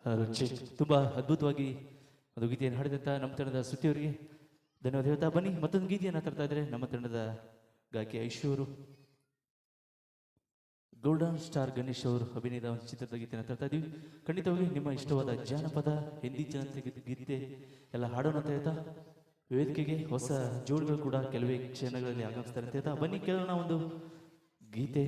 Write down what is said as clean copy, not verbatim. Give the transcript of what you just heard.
ರುಚಿ ತುಂಬ ಅದ್ಭುತವಾಗಿ ಒಂದು ಗೀತೆಯನ್ನು ಹಾಡಿದಂಥ ನಮ್ಮ ತಂಡದ ಸ್ತುತಿಯವರಿಗೆ ಧನ್ಯವಾದ ಹೇಳ್ತಾ ಬನ್ನಿ ಮತ್ತೊಂದು ಗೀತೆಯನ್ನು ತರ್ತಾ ಇದ್ದಾರೆ ನಮ್ಮ ತಂಡದ ಗಾಯಕಿ ಐಶು ಅವರು. ಗೋಲ್ಡನ್ ಸ್ಟಾರ್ ಗಣೇಶ್ ಅವರು ಅಭಿನಯದ ಒಂದು ಚಿತ್ರದ ಗೀತೆಯನ್ನು ತರ್ತಾ ಇದ್ದೀವಿ. ಖಂಡಿತವಾಗಿ ನಿಮ್ಮ ಇಷ್ಟವಾದ ಜಾನಪದ ಹಿಂದಿ ಜನತೆ ಗೀತೆ ಎಲ್ಲ ಹಾಡೋಣ ಅಂತ ಹೇಳ್ತಾ ವೇದಿಕೆಗೆ ಹೊಸ ಜೋಡಿಗಳು ಕೂಡ ಕೆಲವೇ ಕ್ಷಣಗಳಲ್ಲಿ ಆಗಮಿಸ್ತಾರೆ ಅಂತ ಹೇಳ್ತಾ ಬನ್ನಿ ಕೇಳೋಣ ಒಂದು ಗೀತೆ.